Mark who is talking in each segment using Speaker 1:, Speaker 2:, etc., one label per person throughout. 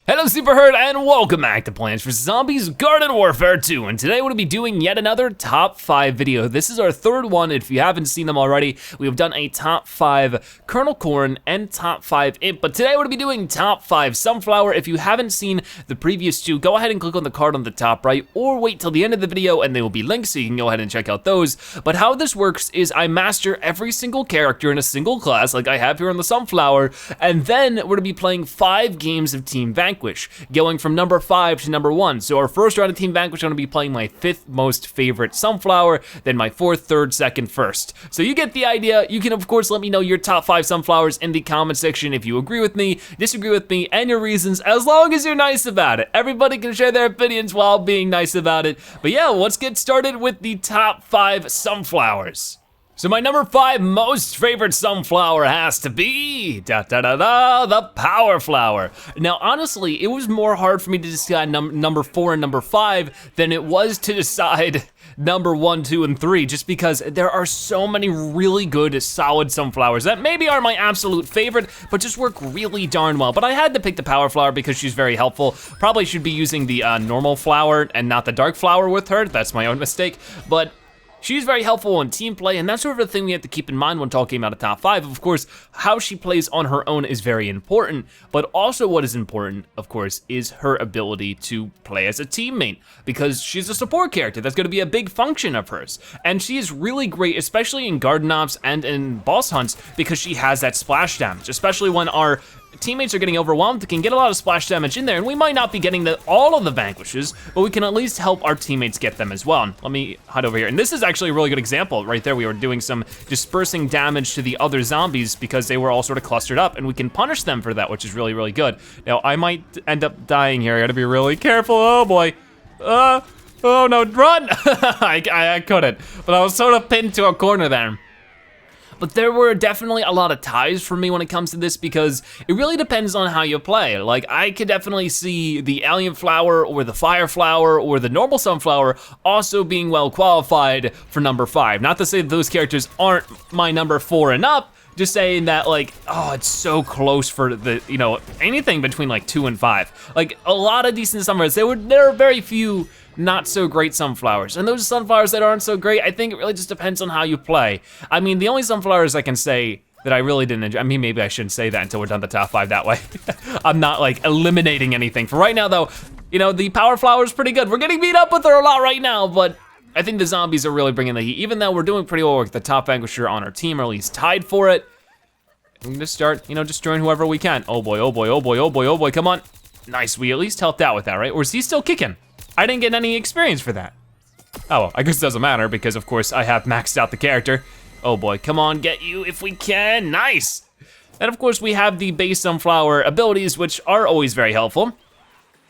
Speaker 1: Hello Super Herd and welcome back to Plants vs. Zombies Garden Warfare 2, and today we're gonna be doing yet another top 5 video. This is our third one. If you haven't seen them already, we have done a top 5 kernel corn and top 5 imp, but today we're gonna be doing top 5 sunflower. If you haven't seen the previous two, go ahead and click on the card on the top right, or wait till the end of the video and they will be linked so you can go ahead and check out those. But how this works is I master every single character in a single class like I have here on the sunflower, and then we're gonna be playing 5 games of Team Vanquish, going from number 5 to number 1. So our first round of Team Vanquish, I'm gonna be playing my 5th most favorite sunflower, then my 4th, 3rd, 2nd, 1st. So you get the idea. You can of course let me know your top 5 sunflowers in the comment section if you agree with me, disagree with me, and your reasons, as long as you're nice about it. Everybody can share their opinions while being nice about it. But yeah, let's get started with the top 5 sunflowers. So my number 5 most favorite sunflower has to be, the power flower. Now honestly, it was more hard for me to decide number 4 and number 5 than it was to decide number 1, 2, and 3, just because there are so many really good, solid sunflowers that maybe aren't my absolute favorite, but just work really darn well. But I had to pick the power flower because she's very helpful. Probably should be using the normal flower and not the dark flower with her. That's my own mistake, but she's very helpful in team play, and that's sort of the thing we have to keep in mind when talking about a top 5. Of course, how she plays on her own is very important, but also what is important, of course, is her ability to play as a teammate, because she's a support character. That's gonna be a big function of hers. And she is really great, especially in garden ops and in boss hunts, because she has that splash damage, especially when our teammates are getting overwhelmed. They can get a lot of splash damage in there, and we might not be getting all of the vanquishes, but we can at least help our teammates get them as well. And let me hide over here. And this is actually a really good example right there. We were doing some dispersing damage to the other zombies because they were all sort of clustered up, and we can punish them for that, which is really, really good. Now, I might end up dying here. I gotta be really careful. Oh boy. Oh no, run! I couldn't, but I was sort of pinned to a corner there. But there were definitely a lot of ties for me when it comes to this, because it really depends on how you play. Like, I could definitely see the alien flower or the fire flower or the normal sunflower also being well qualified for number 5. Not to say that those characters aren't my number 4 and up, just saying that, like, oh, it's so close for the, you know, anything between like 2 and 5. Like, a lot of decent sunflowers. There are very few not so great sunflowers. And those sunflowers that aren't so great, I think it really just depends on how you play. I mean, the only sunflowers I can say that I really didn't enjoy, I mean, maybe I shouldn't say that until we're done the top 5 that way. I'm not like eliminating anything. For right now though, you know, the power flower is pretty good. We're getting beat up with her a lot right now, but I think the zombies are really bringing the heat. Even though we're doing pretty well with the top vanquisher on our team, or at least tied for it, we can just start, you know, destroying whoever we can. Oh boy, oh boy, oh boy, oh boy, oh boy, come on. Nice, we at least helped out with that, right? Or is he still kicking? I didn't get any experience for that. Oh, well, I guess it doesn't matter because of course I have maxed out the character. Oh boy, come on, get you if we can, nice. And of course we have the base sunflower abilities, which are always very helpful.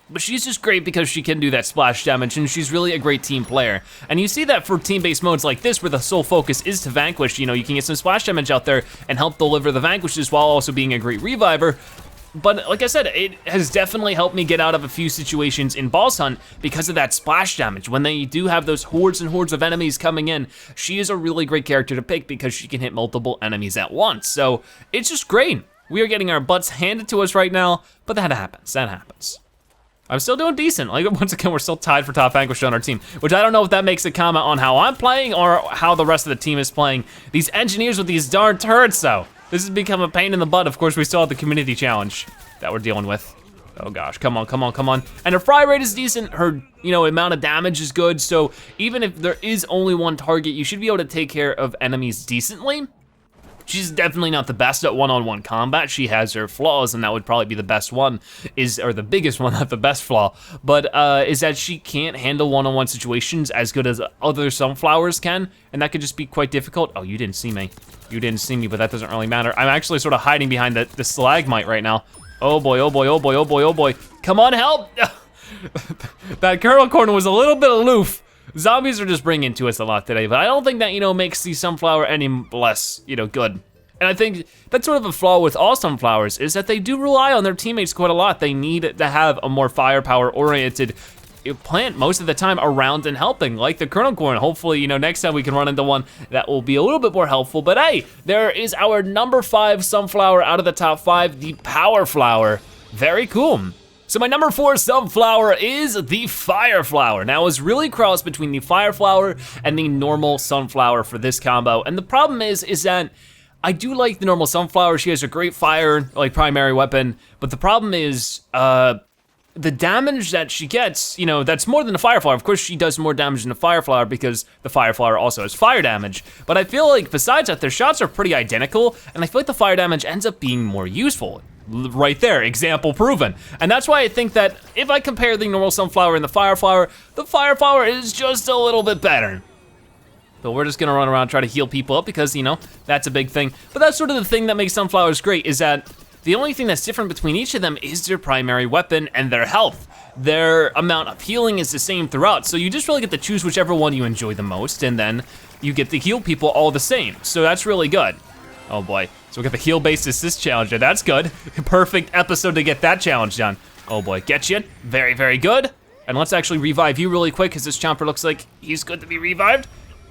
Speaker 1: But she's just great because she can do that splash damage, and she's really a great team player. And you see that for team-based modes like this, where the sole focus is to vanquish, you know, you can get some splash damage out there and help deliver the vanquishes while also being a great reviver. But like I said, it has definitely helped me get out of a few situations in boss hunt because of that splash damage. When they do have those hordes and hordes of enemies coming in, she is a really great character to pick because she can hit multiple enemies at once. So it's just great. We are getting our butts handed to us right now, but that happens, that happens. I'm still doing decent. Like, once again, we're still tied for top vanquish on our team, which I don't know if that makes a comment on how I'm playing or how the rest of the team is playing. These engineers with these darn turrets though. This has become a pain in the butt. Of course, we still have the community challenge that we're dealing with. Oh gosh, come on, come on, come on. And her fry rate is decent. Her, you know, amount of damage is good. So even if there is only one target, you should be able to take care of enemies decently. She's definitely not the best at one-on-one combat. She has her flaws, and that would probably be the best one, or the biggest one, not the best flaw, but is that she can't handle one-on-one situations as good as other sunflowers can, and that could just be quite difficult. Oh, you didn't see me. You didn't see me, but that doesn't really matter. I'm actually sort of hiding behind the stalagmite right now. Oh boy, oh boy, oh boy, oh boy, oh boy. Come on, help! That kernel corn was a little bit aloof. Zombies are just bringing to us a lot today, but I don't think that, you know, makes the sunflower any less, you know, good. And I think that's sort of a flaw with all sunflowers, is that they do rely on their teammates quite a lot. They need to have a more firepower-oriented plant most of the time around and helping, like the kernel corn. Hopefully, you know, next time we can run into one that will be a little bit more helpful. But hey, there is our number 5 sunflower out of the top 5, the power flower. Very cool. So my number 4 sunflower is the fire flower. Now it's really crossed between the fire flower and the normal sunflower for this combo. And the problem is that I do like the normal sunflower. She has a great fire, like primary weapon, but the problem is the damage that she gets, you know, that's more than the fire flower. Of course, she does more damage than the fire flower because the fire flower also has fire damage. But I feel like besides that, their shots are pretty identical, and I feel like the fire damage ends up being more useful. Right there, example proven. And that's why I think that if I compare the normal sunflower and the fire flower is just a little bit better. But we're just gonna run around and try to heal people up because, you know, that's a big thing. But that's sort of the thing that makes sunflowers great, is that the only thing that's different between each of them is their primary weapon and their health. Their amount of healing is the same throughout, so you just really get to choose whichever one you enjoy the most, and then you get to heal people all the same. So that's really good. Oh boy, so we got the heal-based assist challenger, that's good. Perfect episode to get that challenge done. Oh boy, get you, very, very good. And let's actually revive you really quick, because this chomper looks like he's good to be revived.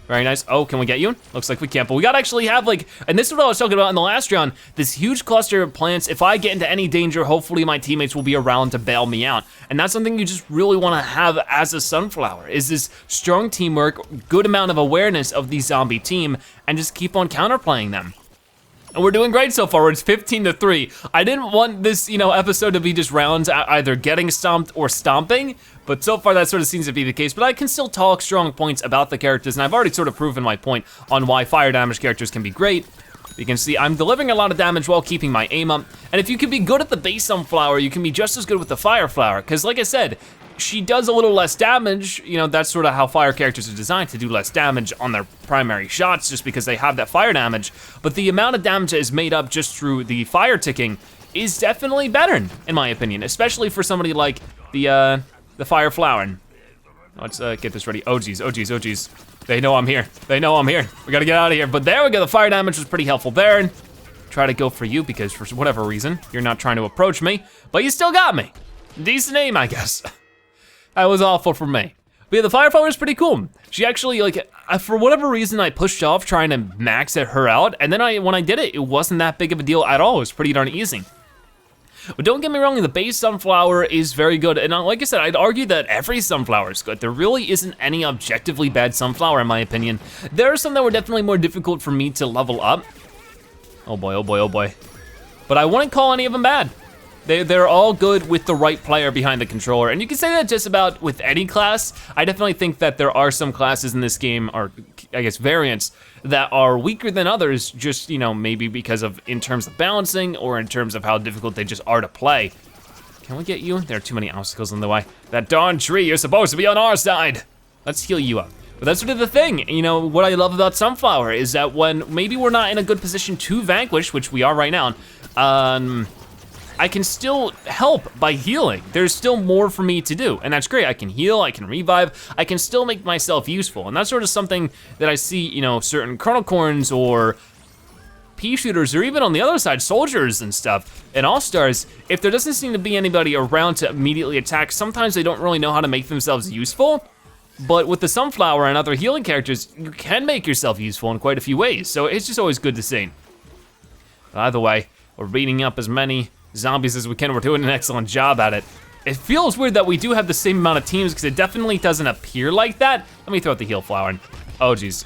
Speaker 1: Very nice. Oh, can we get you? Looks like we can't, but we gotta actually have like, and this is what I was talking about in the last round, this huge cluster of plants. If I get into any danger, hopefully my teammates will be around to bail me out. And that's something you just really wanna have as a sunflower, is this strong teamwork, good amount of awareness of the zombie team, and just keep on counterplaying them. And we're doing great so far, it's 15-3. I didn't want this, you know, episode to be just rounds either getting stomped or stomping, but so far that sort of seems to be the case. But I can still talk strong points about the characters, and I've already sort of proven my point on why fire damage characters can be great. You can see I'm delivering a lot of damage while keeping my aim up. And if you can be good at the base sunflower, you can be just as good with the fire flower, because like I said, she does a little less damage. You know, that's sort of how fire characters are designed, to do less damage on their primary shots just because they have that fire damage. But the amount of damage that is made up just through the fire ticking is definitely better, in my opinion, especially for somebody like the fire flower. Let's get this ready. Oh geez, oh geez, oh geez. They know I'm here, they know I'm here. We gotta get out of here, but there we go, the fire damage was pretty helpful there. Try to go for you because for whatever reason, you're not trying to approach me, but you still got me. Decent aim, I guess. That was awful for me. But yeah, the fire flower is pretty cool. She actually, like, for whatever reason, I pushed off trying to max at her out, and then when I did it, it wasn't that big of a deal at all. It was pretty darn easy. But don't get me wrong, the base sunflower is very good, and like I said, I'd argue that every sunflower is good. There really isn't any objectively bad sunflower, in my opinion. There are some that were definitely more difficult for me to level up. Oh boy, oh boy, oh boy. But I wouldn't call any of them bad. They're all good with the right player behind the controller. And you can say that just about with any class. I definitely think that there are some classes in this game, or I guess variants, that are weaker than others, just, you know, maybe because of, in terms of balancing or in terms of how difficult they just are to play. Can we get you? There are too many obstacles in the way. That darn tree, you're supposed to be on our side. Let's heal you up. But that's sort of the thing, you know, what I love about Sunflower is that when maybe we're not in a good position to vanquish, which we are right now, I can still help by healing. There's still more for me to do, and that's great. I can heal, I can revive, I can still make myself useful, and that's sort of something that I see, you know, certain Kernel Corns or pea shooters, or even on the other side, soldiers and stuff, and all-stars, if there doesn't seem to be anybody around to immediately attack, sometimes they don't really know how to make themselves useful. But with the Sunflower and other healing characters, you can make yourself useful in quite a few ways, so it's just always good to see. Either way, we're beating up as many zombies as we can. We're doing an excellent job at it. It feels weird that we do have the same amount of teams because it definitely doesn't appear like that. Let me throw out the heal flower in. Oh geez.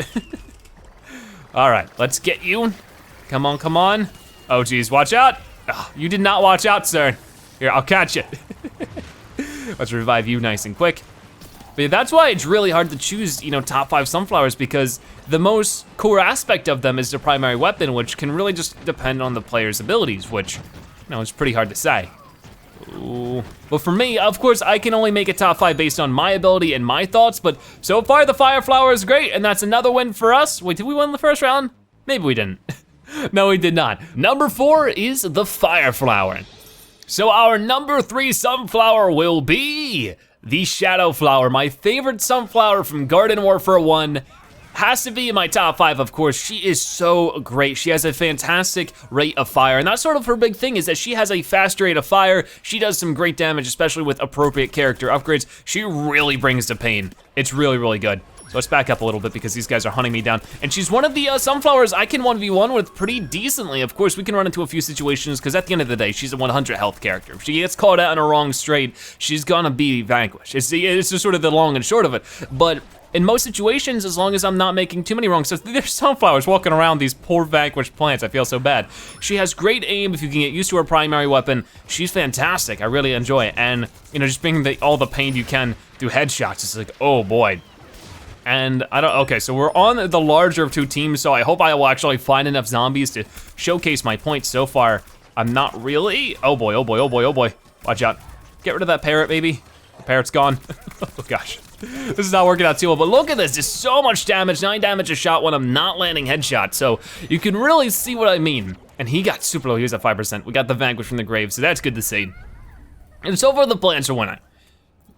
Speaker 1: All right, let's get you. Come on, come on. Oh geez, watch out. Oh, you did not watch out, sir. Here, I'll catch it. Let's revive you nice and quick. But that's why it's really hard to choose, you know, top 5 sunflowers, because the most core aspect of them is their primary weapon, which can really just depend on the player's abilities, which, you know, it's pretty hard to say. Ooh. But for me, of course, I can only make a top 5 based on my ability and my thoughts, but so far the fire flower is great, and that's another win for us. Wait, did we win the first round? Maybe we didn't. No, we did not. Number 4 is the fire flower. So our number 3 sunflower will be the shadow flower, my favorite sunflower from Garden Warfare 1. Has to be in my top 5, of course. She is so great. She has a fantastic rate of fire, and that's sort of her big thing, is that she has a fast rate of fire. She does some great damage, especially with appropriate character upgrades. She really brings the pain. It's really, really good. So let's back up a little bit because these guys are hunting me down. And she's one of the sunflowers I can 1v1 with pretty decently. Of course, we can run into a few situations because at the end of the day, she's a 100 health character. If she gets caught out in a wrong straight, she's gonna be vanquished. It's just sort of the long and short of it. But in most situations, as long as I'm not making too many wrong steps, there's sunflowers walking around these poor vanquished plants. I feel so bad. She has great aim if you can get used to her primary weapon. She's fantastic, I really enjoy it. And you know, just bringing all the pain you can through headshots, it's like, oh boy. And okay, so we're on the larger of two teams, so I hope I will actually find enough zombies to showcase my points. So far, I'm not really. Oh boy, oh boy, oh boy, oh boy. Watch out. Get rid of that parrot, baby. The parrot's gone. Oh gosh. This is not working out too well, but look at this, just so much damage, 9 damage a shot when I'm not landing headshots, so you can really see what I mean. And he got super low, he was at 5%. We got the vanquish from the grave, so that's good to see. And so far the plans are winning.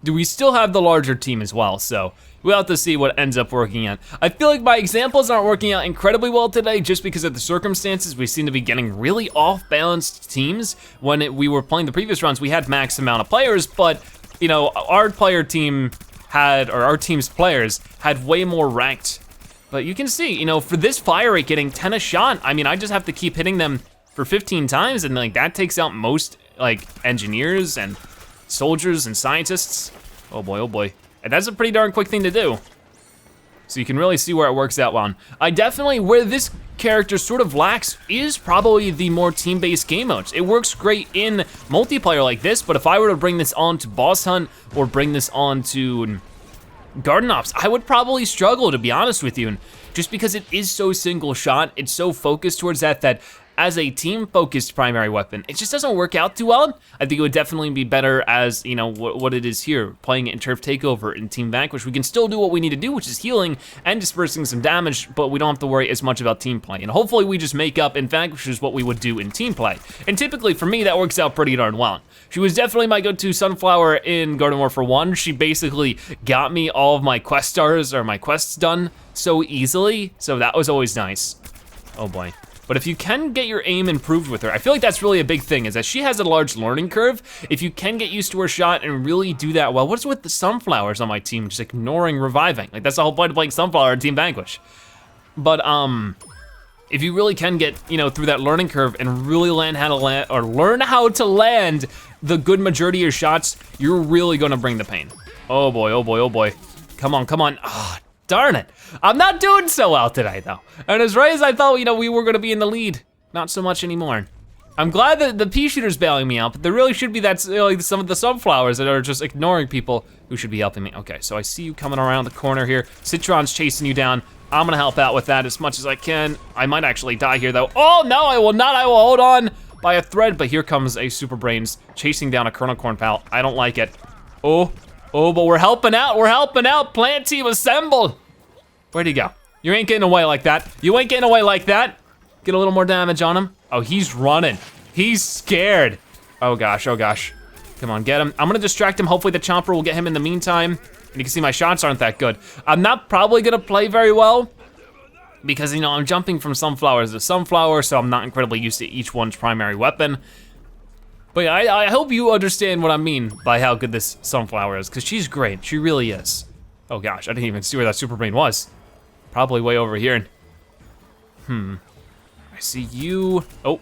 Speaker 1: Do we still have the larger team as well, so we'll have to see what ends up working out. I feel like my examples aren't working out incredibly well today just because of the circumstances. We seem to be getting really off-balanced teams. When we were playing the previous runs, we had max amount of players, but you know, our team's players had way more ranked. But you can see, you know, for this fire rate getting 10 a shot, I mean, I just have to keep hitting them for 15 times and like that takes out most like engineers and soldiers and scientists. Oh boy, oh boy. And that's a pretty darn quick thing to do. So you can really see where it works out well. I definitely, where this character sort of lacks is probably the more team-based game modes. It works great in multiplayer like this, but if I were to bring this on to Boss Hunt or bring this on to Garden Ops, I would probably struggle, to be honest with you. And just because it is so single shot, it's so focused towards that as a team-focused primary weapon, it just doesn't work out too well. I think it would definitely be better as, you know, what it is here, playing it in Turf Takeover and Team Vanquish. We can still do what we need to do, which is healing and dispersing some damage, but we don't have to worry as much about team play. And hopefully we just make up in Vanquish is what we would do in team play. And typically for me, that works out pretty darn well. She was definitely my go-to Sunflower in Garden Warfare 1. She basically got me all of my quest stars or my quests done so easily, so that was always nice. Oh boy. But if you can get your aim improved with her, I feel like that's really a big thing, is that she has a large learning curve. If you can get used to her shot and really do that well, what's with the sunflowers on my team just ignoring reviving? Like that's the whole point of playing Sunflower in Team Vanquish. But if you really can get, you know, through that learning curve and really learn how to land the good majority of your shots, you're really gonna bring the pain. Oh boy, oh boy, oh boy. Come on, come on. Ah, darn it. I'm not doing so well today though. And as right as I thought, you know, we were gonna be in the lead, not so much anymore. I'm glad that the pea shooter's bailing me out, but there really should be that, you know, like some of the sunflowers that are just ignoring people who should be helping me. Okay, so I see you coming around the corner here. Citron's chasing you down. I'm gonna help out with that as much as I can. I might actually die here though. Oh no, I will not, I will hold on by a thread, but here comes a Super Brains chasing down a Kernel Corn pal. I don't like it. Oh, but we're helping out, plant team assemble. Where'd he go? You ain't getting away like that. You ain't getting away like that. Get a little more damage on him. Oh, he's running. He's scared. Oh gosh, oh gosh. Come on, get him. I'm gonna distract him. Hopefully the chomper will get him in the meantime. And you can see my shots aren't that good. I'm not probably gonna play very well because, you know, I'm jumping from sunflowers to sunflower, so I'm not incredibly used to each one's primary weapon. But yeah, I hope you understand what I mean by how good this sunflower is, because she's great, she really is. Oh gosh, I didn't even see where that super brain was. Probably way over here. I see you. Oh,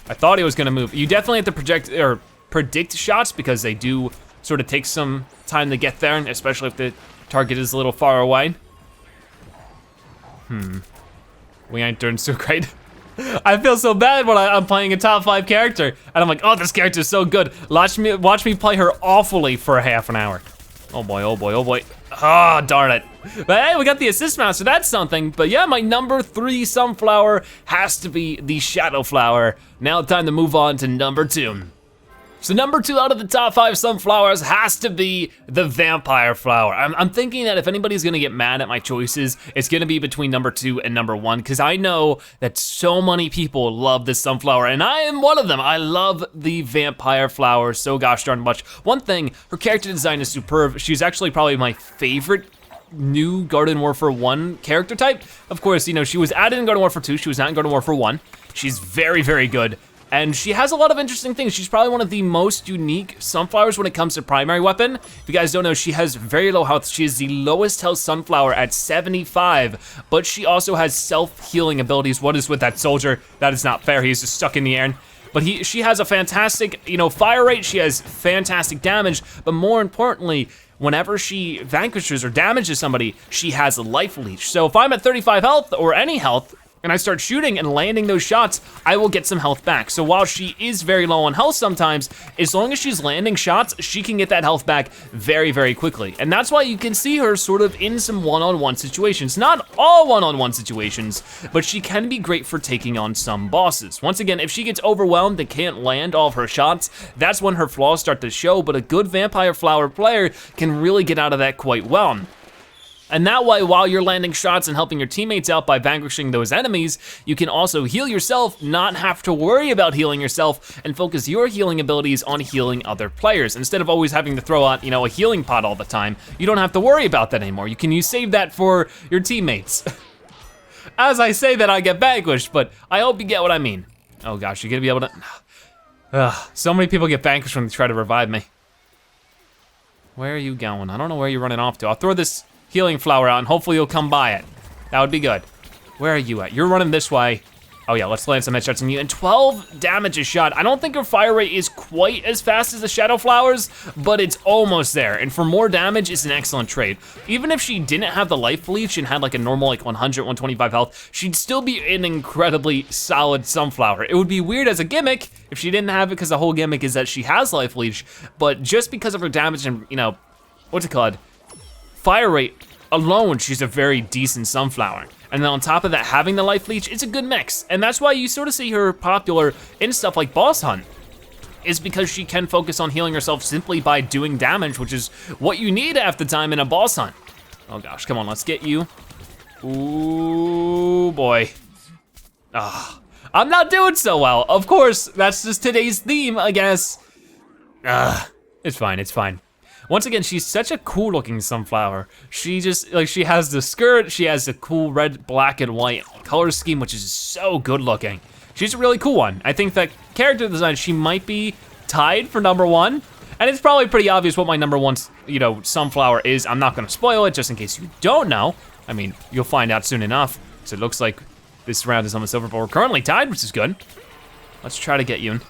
Speaker 1: I thought he was gonna move. You definitely have to project or predict shots because they do sort of take some time to get there, especially if the target is a little far away. We ain't doing so great. I feel so bad when I'm playing a top 5 character, and I'm like, oh, this character is so good. Watch me play her awfully for a half an hour. Oh boy, oh boy, oh boy. Ah, darn it. But hey, we got the assist mouse, so that's something. But yeah, my number 3 sunflower has to be the shadow flower. Now time to move on to number 2. So number 2 out of the top 5 sunflowers has to be the vampire flower. I'm thinking that if anybody's gonna get mad at my choices, it's gonna be between number 2 and number 1, because I know that so many people love this sunflower, and I am one of them. I love the vampire flower so gosh darn much. One thing, her character design is superb. She's actually probably my favorite new Garden Warfare 1 character type. Of course, you know, she was added in Garden Warfare 2, she was not in Garden Warfare 1. She's very, very good. And she has a lot of interesting things. She's probably one of the most unique sunflowers when it comes to primary weapon. If you guys don't know, she has very low health. She is the lowest health sunflower at 75, but she also has self-healing abilities. What is with that soldier? That is not fair, he's just stuck in the air. But she has a fantastic, fire rate, she has fantastic damage, but more importantly, whenever she vanquishes or damages somebody, she has a life leech. So if I'm at 35 health or any health, and I start shooting and landing those shots, I will get some health back. So while she is very low on health sometimes, as long as she's landing shots, she can get that health back very, very quickly. And that's why you can see her sort of in some one-on-one situations. Not all one-on-one situations, but she can be great for taking on some bosses. Once again, if she gets overwhelmed and can't land all of her shots, that's when her flaws start to show, but a good Vampire Flower player can really get out of that quite well. And that way, while you're landing shots and helping your teammates out by vanquishing those enemies, you can also heal yourself, not have to worry about healing yourself, and focus your healing abilities on healing other players. Instead of always having to throw out, a healing pot all the time, you don't have to worry about that anymore. You save that for your teammates. As I say that, I get vanquished, but I hope you get what I mean. Oh gosh, you're gonna be able to, so many people get vanquished when they try to revive me. Where are you going? I don't know where you're running off to. I'll throw this healing flower out and hopefully you'll come by it. That would be good. Where are you at? You're running this way. Oh yeah, let's land some headshots on you. And 12 damage a shot. I don't think her fire rate is quite as fast as the Shadow Flowers, but it's almost there. And for more damage, it's an excellent trade. Even if she didn't have the life leech and had like a normal 100, 125 health, she'd still be an incredibly solid sunflower. It would be weird as a gimmick if she didn't have it, because the whole gimmick is that she has life leech, but just because of her damage and, what's it called? Fire rate alone, she's a very decent sunflower. And then on top of that, having the life leech, it's a good mix. And that's why you sort of see her popular in stuff like Boss Hunt, is because she can focus on healing herself simply by doing damage, which is what you need half the time in a boss hunt. Oh gosh, come on, let's get you. Ooh, boy. I'm not doing so well. Of course, that's just today's theme, I guess. It's fine, it's fine. Once again, she's such a cool looking sunflower. She just, she has the skirt, she has the cool red, black, and white color scheme, which is so good looking. She's a really cool one. I think that character design, she might be tied for #1. And it's probably pretty obvious what my #1, sunflower is. I'm not gonna spoil it, just in case you don't know. I mean, you'll find out soon enough. So it looks like this round is almost over, but we're currently tied, which is good. Let's try to get you in.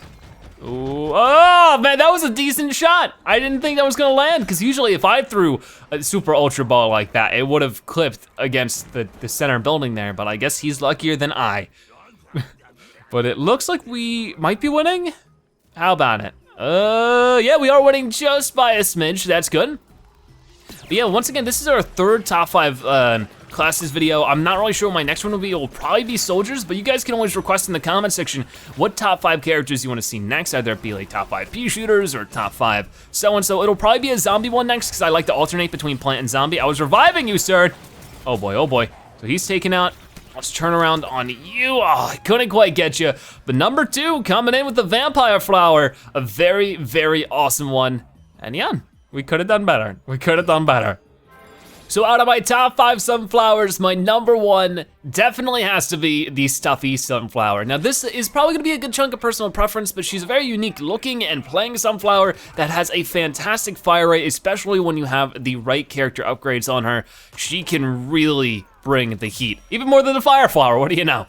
Speaker 1: Ooh, oh man, that was a decent shot. I didn't think that was gonna land, because usually if I threw a super ultra ball like that, it would have clipped against the center building there, but I guess he's luckier than I. But it looks like we might be winning. How about it? Yeah, we are winning just by a smidge, that's good. But yeah, once again, this is our third top 5 classes video. I'm not really sure what my next one will be. It will probably be soldiers, but you guys can always request in the comment section what top 5 characters you want to see next, either it be like top 5 pea shooters or top 5 so-and-so. It'll probably be a zombie one next, because I like to alternate between plant and zombie. I was reviving you, sir. Oh boy, oh boy. So he's taken out. Let's turn around on you. Oh, I couldn't quite get you. But #2 coming in with the Vampire Flower, a very, very awesome one. And yeah, we could have done better. We could have done better. So out of my top 5 sunflowers, my #1 definitely has to be the Stuffy Sunflower. Now this is probably gonna be a good chunk of personal preference, but she's a very unique looking and playing sunflower that has a fantastic fire rate, especially when you have the right character upgrades on her. She can really bring the heat, even more than the Fire Flower, what do you know?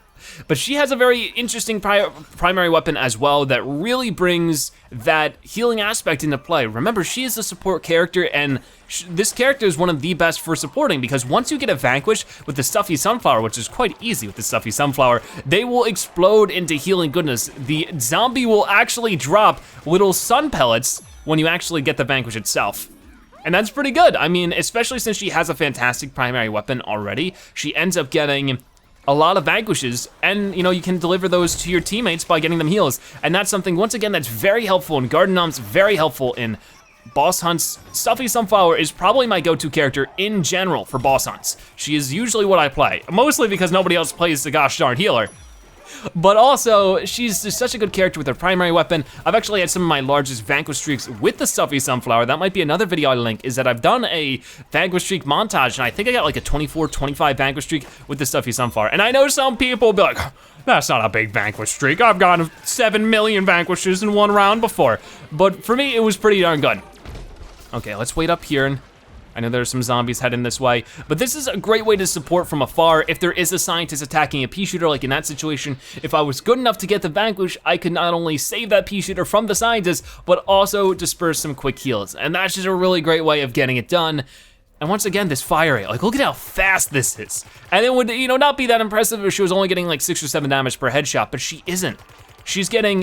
Speaker 1: But she has a very interesting primary weapon as well that really brings that healing aspect into play. Remember, she is a support character, and this character is one of the best for supporting, because once you get a vanquish with the Stuffy Sunflower, which is quite easy with the Stuffy Sunflower, they will explode into healing goodness. The zombie will actually drop little sun pellets when you actually get the vanquish itself. And that's pretty good. I mean, especially since she has a fantastic primary weapon already, she ends up getting a lot of vanquishes, and you can deliver those to your teammates by getting them heals. And that's something, once again, that's very helpful in Garden Gnomes, very helpful in boss hunts. Stuffy Sunflower is probably my go-to character in general for boss hunts. She is usually what I play, mostly because nobody else plays the gosh darn healer. But also, she's just such a good character with her primary weapon. I've actually had some of my largest vanquish streaks with the Stuffy Sunflower. That might be another video I link, is that I've done a vanquish streak montage, and I think I got like a 24, 25 vanquish streak with the Stuffy Sunflower. And I know some people will be like, that's not a big vanquish streak. I've gotten 7 million vanquishes in one round before. But for me, it was pretty darn good. Okay, let's wait up here. And I know there's some zombies heading this way, but this is a great way to support from afar. If there is a scientist attacking a pea shooter, like in that situation, if I was good enough to get the vanquish, I could not only save that pea shooter from the scientist, but also disperse some quick heals. And that's just a really great way of getting it done. And once again, this fire rate, like look at how fast this is. And it would, not be that impressive if she was only getting like 6 or 7 damage per headshot, but she isn't. She's getting,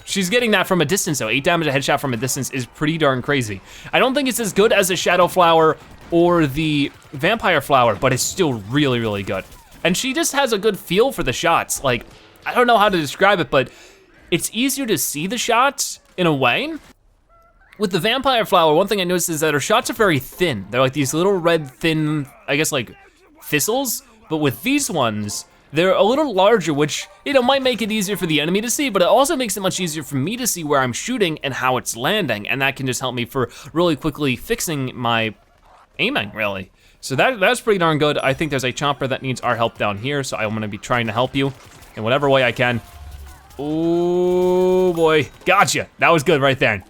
Speaker 1: she's getting that from a distance, so 8 damage a headshot from a distance is pretty darn crazy. I don't think it's as good as the Shadow Flower or the Vampire Flower, but it's still really, really good. And she just has a good feel for the shots. Like, I don't know how to describe it, but it's easier to see the shots in a way. With the Vampire Flower, one thing I noticed is that her shots are very thin. They're like these little red, thin, I guess like thistles, but with these ones, they're a little larger, which, might make it easier for the enemy to see, but it also makes it much easier for me to see where I'm shooting and how it's landing, and that can just help me for really quickly fixing my aiming, really. So that's pretty darn good. I think there's a chomper that needs our help down here, so I'm gonna be trying to help you in whatever way I can. Oh boy, gotcha. That was good right there.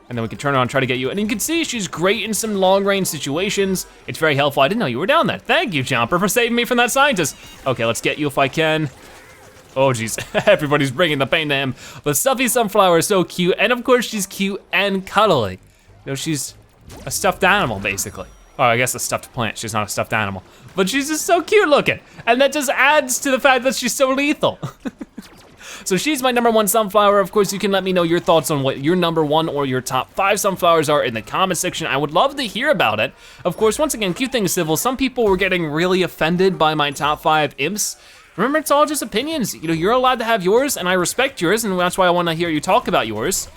Speaker 1: And then we can turn around and try to get you. And you can see she's great in some long range situations. It's very helpful. I didn't know you were down there. Thank you, Chomper, for saving me from that scientist. Okay, let's get you if I can. Oh geez, everybody's bringing the pain to him. But Stuffy Sunflower is so cute. And of course she's cute and cuddly. She's a stuffed animal, basically. Oh, I guess a stuffed plant. She's not a stuffed animal. But she's just so cute looking. And that just adds to the fact that she's so lethal. So she's my #1 sunflower. Of course, you can let me know your thoughts on what your #1 or your top 5 sunflowers are in the comment section. I would love to hear about it. Of course, once again, cute thing, Civil, some people were getting really offended by my top 5 imps. Remember, it's all just opinions. You're allowed to have yours, and I respect yours, and that's why I wanna hear you talk about yours.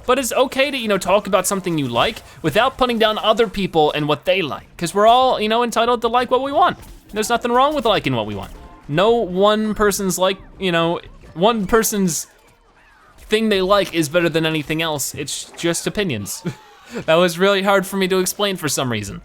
Speaker 1: But it's okay to, talk about something you like without putting down other people and what they like. Because we're all, entitled to like what we want. There's nothing wrong with liking what we want. No one person's one person's thing they like is better than anything else. It's just opinions. That was really hard for me to explain for some reason.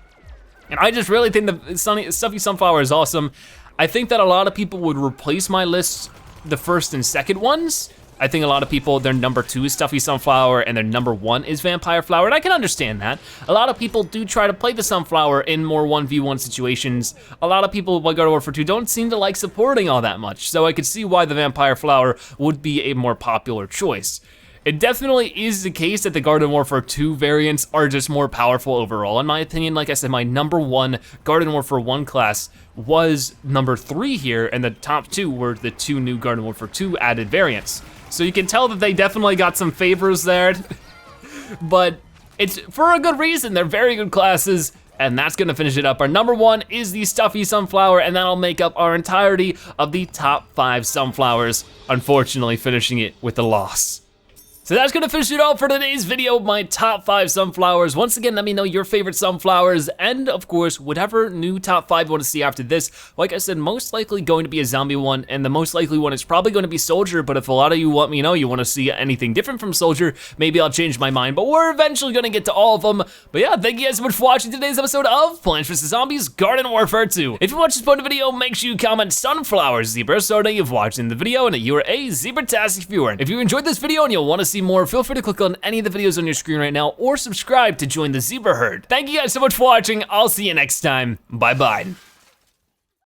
Speaker 1: And I just really think the Stuffy Sunflower is awesome. I think that a lot of people would replace my list, the first and second ones. I think a lot of people, their #2 is Stuffy Sunflower and their #1 is Vampire Flower, and I can understand that. A lot of people do try to play the Sunflower in more 1v1 situations. A lot of people, like Garden Warfare 2, don't seem to like supporting all that much, so I could see why the Vampire Flower would be a more popular choice. It definitely is the case that the Garden Warfare 2 variants are just more powerful overall. In my opinion, like I said, my #1 Garden Warfare 1 class was #3 here, and the top 2 were the 2 new Garden Warfare 2 added variants. So you can tell that they definitely got some favors there, but it's for a good reason. They're very good classes, and that's gonna finish it up. Our #1 is the Stuffy Sunflower, and that'll make up our entirety of the top 5 sunflowers, unfortunately finishing it with a loss. So that's gonna finish it all for today's video of my top 5 sunflowers. Once again, let me know your favorite sunflowers, and of course, whatever new top 5 you wanna see after this. Like I said, most likely going to be a zombie one, and the most likely one is probably gonna be Soldier, but if a lot of you want me to know you wanna see anything different from Soldier, maybe I'll change my mind, but we're eventually gonna get to all of them. But yeah, thank you guys so much for watching today's episode of Plants vs. Zombies Garden Warfare 2. If you watched this part of the video, make sure you comment Sunflower Zebra so that you've watched the video and that you are a Zebratastic viewer. If you enjoyed this video and you'll wanna see more, feel free to click on any of the videos on your screen right now or subscribe to join the Zebra Herd. Thank you guys so much for watching. I'll see you next time. Bye-bye.